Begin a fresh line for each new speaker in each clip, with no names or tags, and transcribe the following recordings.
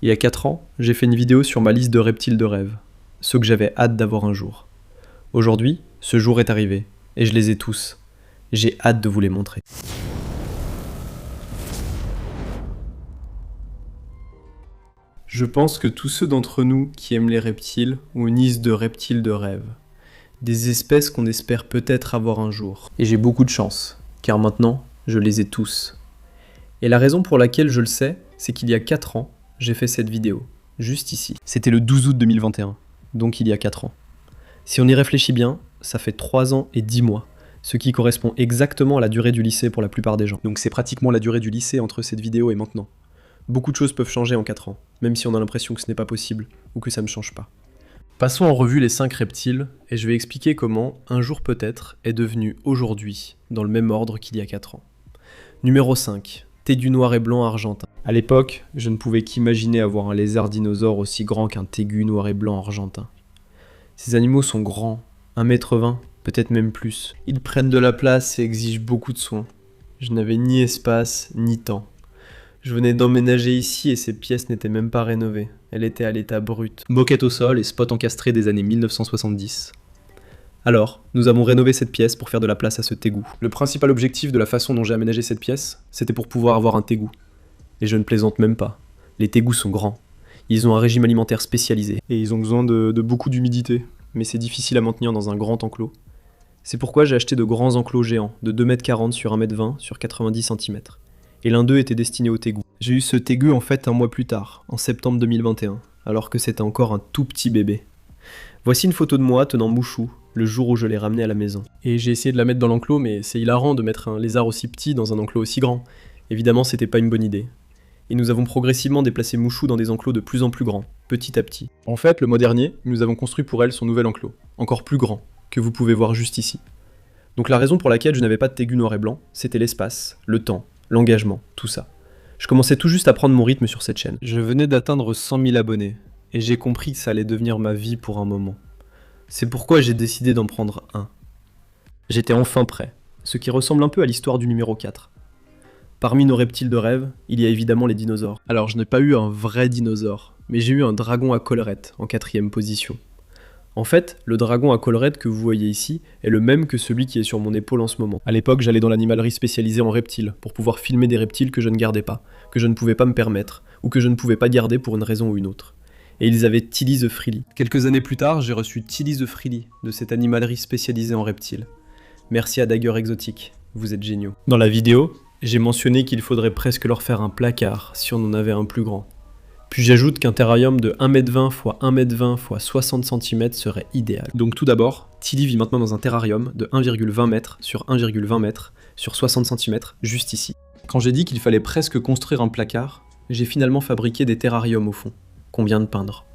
Il y a 4 ans, j'ai fait une vidéo sur ma liste de reptiles de rêve, ceux que j'avais hâte d'avoir un jour. Aujourd'hui, ce jour est arrivé, et je les ai tous. J'ai hâte de vous les montrer. Je pense que tous ceux d'entre nous qui aiment les reptiles ont une liste de reptiles de rêve. Des espèces qu'on espère peut-être avoir un jour. Et j'ai beaucoup de chance, car maintenant, je les ai tous. Et la raison pour laquelle je le sais, c'est qu'il y a 4 ans, j'ai fait cette vidéo, juste ici. C'était le 12 août 2021, donc il y a 4 ans. Si on y réfléchit bien, ça fait 3 ans et 10 mois, ce qui correspond exactement à la durée du lycée pour la plupart des gens. Donc c'est pratiquement la durée du lycée entre cette vidéo et maintenant. Beaucoup de choses peuvent changer en 4 ans, même si on a l'impression que ce n'est pas possible, ou que ça ne change pas. Passons en revue les 5 reptiles, et je vais expliquer comment, un jour peut-être, est devenu aujourd'hui, dans le même ordre qu'il y a 4 ans. Numéro 5. Tégu noir et blanc argentin. À l'époque, je ne pouvais qu'imaginer avoir un lézard dinosaure aussi grand qu'un tégu noir et blanc argentin. Ces animaux sont grands, 1,20 m, peut-être même plus. Ils prennent de la place et exigent beaucoup de soins. Je n'avais ni espace, ni temps. Je venais d'emménager ici et ces pièces n'étaient même pas rénovées. Elles étaient à l'état brut. Moquette au sol et spot encastré des années 1970. Alors, nous avons rénové cette pièce pour faire de la place à ce tégu. Le principal objectif de la façon dont j'ai aménagé cette pièce, c'était pour pouvoir avoir un tégu. Et je ne plaisante même pas. Les tégus sont grands. Ils ont un régime alimentaire spécialisé. Et ils ont besoin de beaucoup d'humidité. Mais c'est difficile à maintenir dans un grand enclos. C'est pourquoi j'ai acheté de grands enclos géants, de 2,40 m sur 1,20 m sur 90 cm. Et l'un d'eux était destiné au tégu. J'ai eu ce tégu en fait un mois plus tard, en septembre 2021, alors que c'était encore un tout petit bébé. Voici une photo de moi tenant Mouchou, le jour où je l'ai ramené à la maison. Et j'ai essayé de la mettre dans l'enclos, mais c'est hilarant de mettre un lézard aussi petit dans un enclos aussi grand. Évidemment, c'était pas une bonne idée. Et nous avons progressivement déplacé Mouchou dans des enclos de plus en plus grands, petit à petit. En fait, le mois dernier, nous avons construit pour elle son nouvel enclos, encore plus grand, que vous pouvez voir juste ici. Donc la raison pour laquelle je n'avais pas de tégu noir et blanc, c'était l'espace, le temps, l'engagement, tout ça. Je commençais tout juste à prendre mon rythme sur cette chaîne. Je venais d'atteindre 100 000 abonnés, et j'ai compris que ça allait devenir ma vie pour un moment. C'est pourquoi j'ai décidé d'en prendre un. J'étais enfin prêt, ce qui ressemble un peu à l'histoire du numéro 4. Parmi nos reptiles de rêve, il y a évidemment les dinosaures. Alors je n'ai pas eu un vrai dinosaure, mais j'ai eu un dragon à collerette en 4ème position. En fait, le dragon à collerette que vous voyez ici est le même que celui qui est sur mon épaule en ce moment. À l'époque, j'allais dans l'animalerie spécialisée en reptiles pour pouvoir filmer des reptiles que je ne gardais pas, que je ne pouvais pas me permettre, ou que je ne pouvais pas garder pour une raison ou une autre. Et ils avaient Tilly the Frilly. Quelques années plus tard, j'ai reçu Tilly the Frilly de cette animalerie spécialisée en reptiles. Merci à Dagger Exotique, vous êtes géniaux. Dans la vidéo, j'ai mentionné qu'il faudrait presque leur faire un placard si on en avait un plus grand. Puis j'ajoute qu'un terrarium de 1,20 m x 1,20 m x 60 cm serait idéal. Donc tout d'abord, Tilly vit maintenant dans un terrarium de 1,20 m sur 1,20 m sur 60 cm, juste ici. Quand j'ai dit qu'il fallait presque construire un placard, j'ai finalement fabriqué des terrariums au fond, qu'on vient de peindre.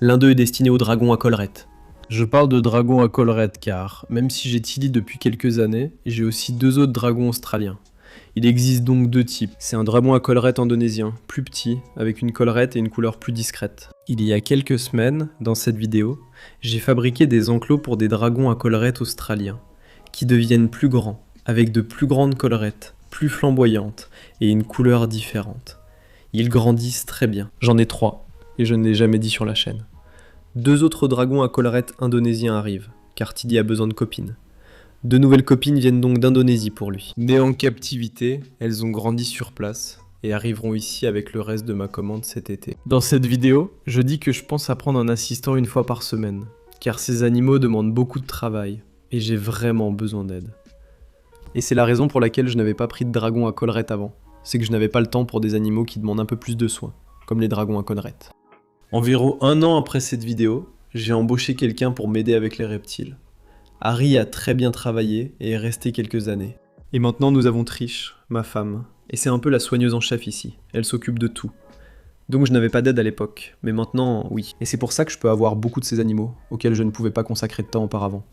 L'un d'eux est destiné au dragon à collerette. Je parle de dragon à collerette car, même si j'ai Tilly depuis quelques années, j'ai aussi 2 autres dragons australiens. Il existe donc 2 types. C'est un dragon à collerette indonésien, plus petit, avec une collerette et une couleur plus discrète. Il y a quelques semaines, dans cette vidéo, j'ai fabriqué des enclos pour des dragons à collerette australiens, qui deviennent plus grands, avec de plus grandes collerettes, plus flamboyantes, et une couleur différente. Ils grandissent très bien. J'en ai 3, et je ne l'ai jamais dit sur la chaîne. 2 autres dragons à collerette indonésiens arrivent, car Tilly a besoin de copines. 2 nouvelles copines viennent donc d'Indonésie pour lui. Nées en captivité, elles ont grandi sur place et arriveront ici avec le reste de ma commande cet été. Dans cette vidéo, je dis que je pense à prendre un assistant 1 fois par semaine, car ces animaux demandent beaucoup de travail et j'ai vraiment besoin d'aide. Et c'est la raison pour laquelle je n'avais pas pris de dragon à collerette avant. C'est que je n'avais pas le temps pour des animaux qui demandent un peu plus de soins, comme les dragons à collerette. Environ 1 an après cette vidéo, j'ai embauché quelqu'un pour m'aider avec les reptiles. Harry a très bien travaillé et est resté quelques années. Et maintenant nous avons Trish, ma femme, et c'est un peu la soigneuse en chef ici, elle s'occupe de tout. Donc je n'avais pas d'aide à l'époque, mais maintenant oui. Et c'est pour ça que je peux avoir beaucoup de ces animaux, auxquels je ne pouvais pas consacrer de temps auparavant.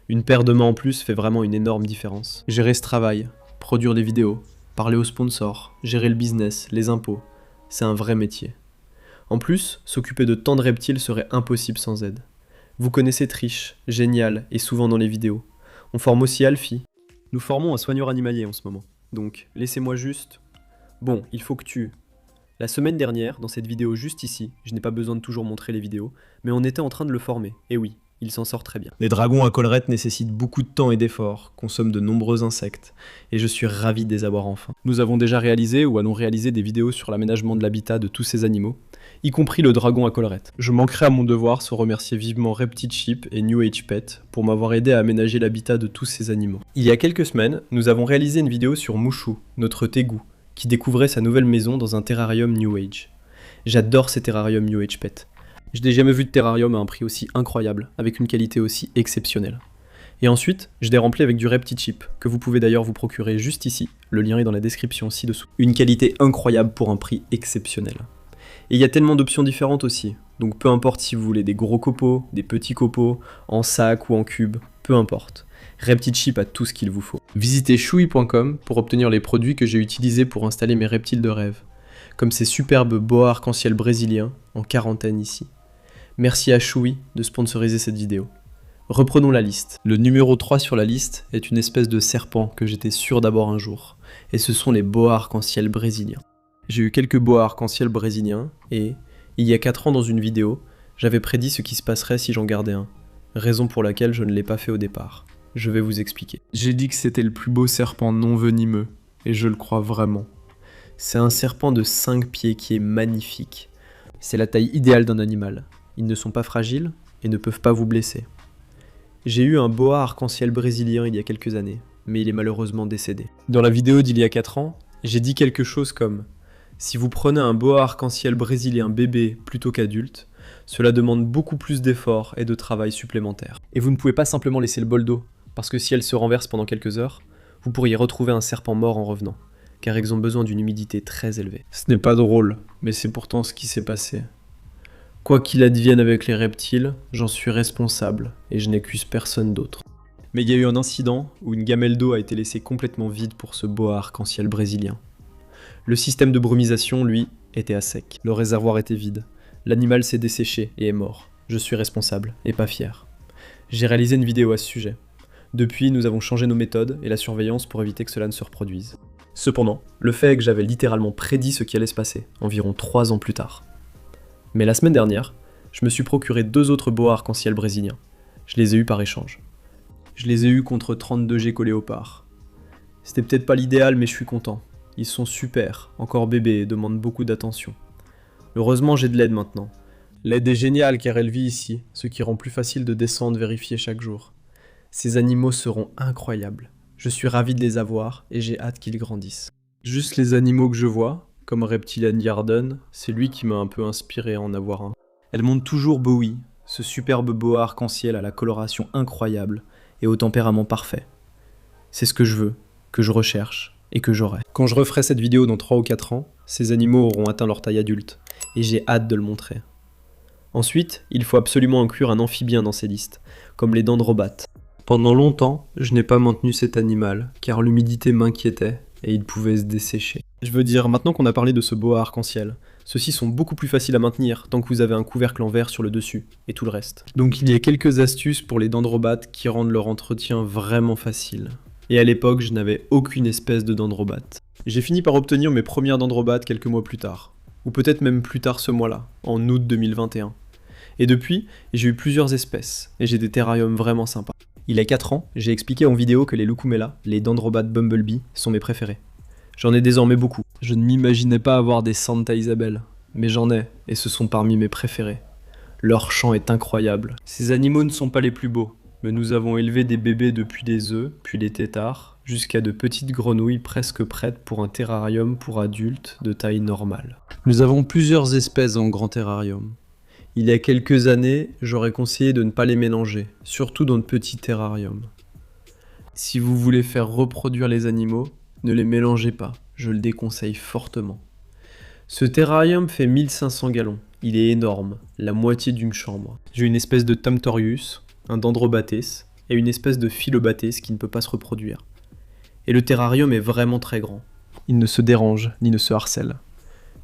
Une paire de mains en plus fait vraiment une énorme différence. Gérer ce travail, produire des vidéos, parler aux sponsors, gérer le business, les impôts, c'est un vrai métier. En plus, s'occuper de tant de reptiles serait impossible sans aide. Vous connaissez Trish, génial et souvent dans les vidéos. On forme aussi Alfie. Nous formons un soigneur animalier en ce moment. Donc, laissez-moi juste... Bon, il faut que tu... La semaine dernière, dans cette vidéo juste ici, je n'ai pas besoin de toujours montrer les vidéos, mais on était en train de le former, et oui, il s'en sort très bien. Les dragons à collerette nécessitent beaucoup de temps et d'efforts, consomment de nombreux insectes, et je suis ravi de les avoir enfin. Nous avons déjà réalisé ou allons réaliser des vidéos sur l'aménagement de l'habitat de tous ces animaux, y compris le dragon à collerette. Je manquerai à mon devoir sans remercier vivement Reptile Sheep et New Age Pet pour m'avoir aidé à aménager l'habitat de tous ces animaux. Il y a quelques semaines, nous avons réalisé une vidéo sur Mouchou, notre tégou, qui découvrait sa nouvelle maison dans un terrarium New Age. J'adore ces terrariums New Age Pet. Je n'ai jamais vu de terrarium à un prix aussi incroyable, avec une qualité aussi exceptionnelle. Et ensuite, je l'ai rempli avec du Reptile Sheep, que vous pouvez d'ailleurs vous procurer juste ici, le lien est dans la description ci-dessous. Une qualité incroyable pour un prix exceptionnel. Et il y a tellement d'options différentes aussi, donc peu importe si vous voulez des gros copeaux, des petits copeaux, en sac ou en cube, peu importe. Reptile Sheep a tout ce qu'il vous faut. Visitez choui.com pour obtenir les produits que j'ai utilisés pour installer mes reptiles de rêve, comme ces superbes boas arc-en-ciel brésiliens, en quarantaine ici. Merci à Choui de sponsoriser cette vidéo. Reprenons la liste. Le numéro 3 sur la liste est une espèce de serpent que j'étais sûr d'avoir un jour, et ce sont les boas arc-en-ciel brésiliens. J'ai eu quelques boas arc-en-ciel brésiliens, et, il y a 4 ans dans une vidéo, j'avais prédit ce qui se passerait si j'en gardais un, raison pour laquelle je ne l'ai pas fait au départ. Je vais vous expliquer. J'ai dit que c'était le plus beau serpent non venimeux, et je le crois vraiment. C'est un serpent de 5 pieds qui est magnifique. C'est la taille idéale d'un animal. Ils ne sont pas fragiles et ne peuvent pas vous blesser. J'ai eu un boa arc-en-ciel brésilien il y a quelques années, mais il est malheureusement décédé. Dans la vidéo d'il y a 4 ans, j'ai dit quelque chose comme « Si vous prenez un boa arc-en-ciel brésilien bébé plutôt qu'adulte, cela demande beaucoup plus d'efforts et de travail supplémentaires. Et vous ne pouvez pas simplement laisser le bol d'eau, parce que si elle se renverse pendant quelques heures, vous pourriez retrouver un serpent mort en revenant, car ils ont besoin d'une humidité très élevée. Ce n'est pas drôle, mais c'est pourtant ce qui s'est passé. Quoi qu'il advienne avec les reptiles, j'en suis responsable, et je n'accuse personne d'autre. Mais il y a eu un incident où une gamelle d'eau a été laissée complètement vide pour ce boa arc-en-ciel brésilien. Le système de brumisation, lui, était à sec. Le réservoir était vide. L'animal s'est desséché et est mort. Je suis responsable, et pas fier. J'ai réalisé une vidéo à ce sujet. Depuis, nous avons changé nos méthodes et la surveillance pour éviter que cela ne se reproduise. Cependant, le fait est que j'avais littéralement prédit ce qui allait se passer, environ 3 ans plus tard. Mais la semaine dernière, je me suis procuré 2 autres boas arc-en-ciel brésiliens. Je les ai eus par échange. Je les ai eus contre 32 geckos léopards. C'était peut-être pas l'idéal, mais je suis content. Ils sont super, encore bébés et demandent beaucoup d'attention. Heureusement, j'ai de l'aide maintenant. L'aide est géniale car elle vit ici, ce qui rend plus facile de descendre vérifier chaque jour. Ces animaux seront incroyables. Je suis ravi de les avoir et j'ai hâte qu'ils grandissent. Juste les animaux que je vois, comme Reptilian Garden, c'est lui qui m'a un peu inspiré à en avoir un. Elle montre toujours Bowie, ce superbe boa arc-en-ciel à la coloration incroyable et au tempérament parfait. C'est ce que je veux, que je recherche et que j'aurai. Quand je referai cette vidéo dans 3 ou 4 ans, ces animaux auront atteint leur taille adulte et j'ai hâte de le montrer. Ensuite, il faut absolument inclure un amphibien dans ces listes, comme les dendrobates. Pendant longtemps, je n'ai pas maintenu cet animal, car l'humidité m'inquiétait et il pouvait se dessécher. Je veux dire, maintenant qu'on a parlé de ce boa arc-en-ciel, ceux-ci sont beaucoup plus faciles à maintenir tant que vous avez un couvercle en verre sur le dessus, et tout le reste. Donc il y a quelques astuces pour les dendrobates qui rendent leur entretien vraiment facile. Et à l'époque, je n'avais aucune espèce de dendrobate. J'ai fini par obtenir mes premières dendrobates quelques mois plus tard, ou peut-être même plus tard ce mois-là, en août 2021. Et depuis, j'ai eu plusieurs espèces, et j'ai des terrariums vraiment sympas. Il y a 4 ans, j'ai expliqué en vidéo que les Lucumella, les dendrobates Bumblebee, sont mes préférés. J'en ai désormais beaucoup. Je ne m'imaginais pas avoir des Santa Isabel, mais j'en ai, et ce sont parmi mes préférés. Leur chant est incroyable. Ces animaux ne sont pas les plus beaux, mais nous avons élevé des bébés depuis des œufs, puis des têtards, jusqu'à de petites grenouilles presque prêtes pour un terrarium pour adultes de taille normale. Nous avons plusieurs espèces en grand terrarium. Il y a quelques années, j'aurais conseillé de ne pas les mélanger, surtout dans de petits terrariums. Si vous voulez faire reproduire les animaux, ne les mélangez pas, je le déconseille fortement. Ce terrarium fait 1500 gallons, il est énorme, la moitié d'une chambre. J'ai une espèce de Tamtorius, un Dendrobates et une espèce de Philobates qui ne peut pas se reproduire. Et le terrarium est vraiment très grand. Il ne se dérange ni ne se harcèle.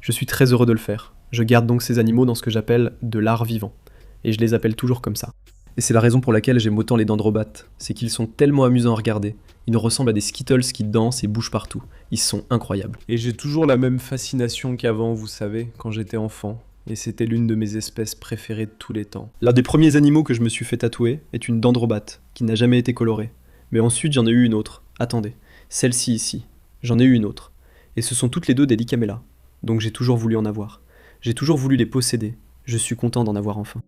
Je suis très heureux de le faire. Je garde donc ces animaux dans ce que j'appelle de l'art vivant, et je les appelle toujours comme ça. Et c'est la raison pour laquelle j'aime autant les dendrobates, c'est qu'ils sont tellement amusants à regarder. Ils nous ressemblent à des Skittles qui dansent et bougent partout. Ils sont incroyables. Et j'ai toujours la même fascination qu'avant, vous savez, quand j'étais enfant. Et c'était l'une de mes espèces préférées de tous les temps. L'un des premiers animaux que je me suis fait tatouer est une dendrobate, qui n'a jamais été colorée. Mais ensuite j'en ai eu une autre. Attendez, celle-ci ici. J'en ai eu une autre. Et ce sont toutes les deux des Licaméla. Donc j'ai toujours voulu en avoir. J'ai toujours voulu les posséder. Je suis content d'en avoir enfin.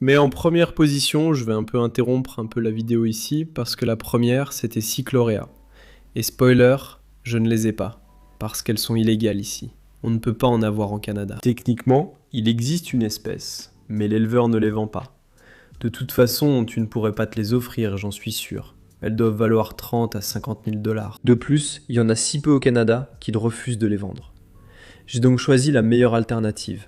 Mais en première position, je vais un peu interrompre un peu la vidéo ici, parce que la première, c'était Cyclorea. Et spoiler, je ne les ai pas, parce qu'elles sont illégales ici. On ne peut pas en avoir en Canada. Techniquement, il existe une espèce, mais l'éleveur ne les vend pas. De toute façon, tu ne pourrais pas te les offrir, j'en suis sûr. Elles doivent valoir 30 à 50 000 $. De plus, il y en a si peu au Canada qu'ils refusent de les vendre. J'ai donc choisi la meilleure alternative.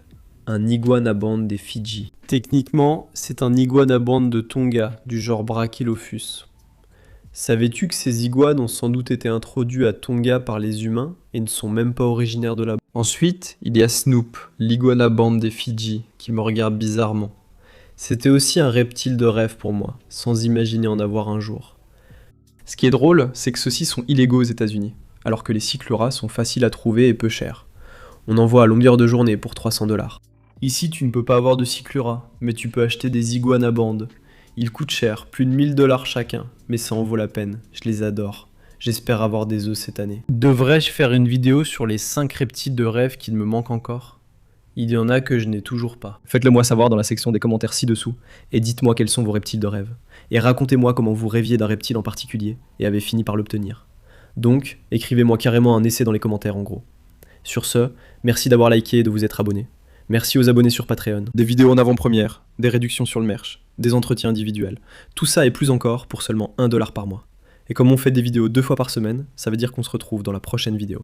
Un iguanaband des Fidji. Techniquement, c'est un iguanaband de Tonga, du genre Brachylophus. Savais-tu que ces iguanes ont sans doute été introduits à Tonga par les humains et ne sont même pas originaires de là-bas? Ensuite, il y a Snoop, l'iguanaband des Fidji, qui me regarde bizarrement. C'était aussi un reptile de rêve pour moi, sans imaginer en avoir un jour. Ce qui est drôle, c'est que ceux-ci sont illégaux aux États-Unis, alors que les cycloras sont faciles à trouver et peu chers. On en voit à longueur de journée pour 300 $. Ici, tu ne peux pas avoir de cyclura, mais tu peux acheter des iguanabandes. Ils coûtent cher, plus de 1000 $ chacun, mais ça en vaut la peine, je les adore. J'espère avoir des œufs cette année. Devrais-je faire une vidéo sur les 5 reptiles de rêve qui me manquent encore? Il y en a que je n'ai toujours pas. Faites-le moi savoir dans la section des commentaires ci-dessous, et dites-moi quels sont vos reptiles de rêve. Et racontez-moi comment vous rêviez d'un reptile en particulier, et avez fini par l'obtenir. Donc, écrivez-moi carrément un essai dans les commentaires en gros. Sur ce, merci d'avoir liké et de vous être abonné. Merci aux abonnés sur Patreon. Des vidéos en avant-première, des réductions sur le merch, des entretiens individuels. Tout ça et plus encore pour seulement 1 $ par mois. Et comme on fait des vidéos 2 fois par semaine, ça veut dire qu'on se retrouve dans la prochaine vidéo.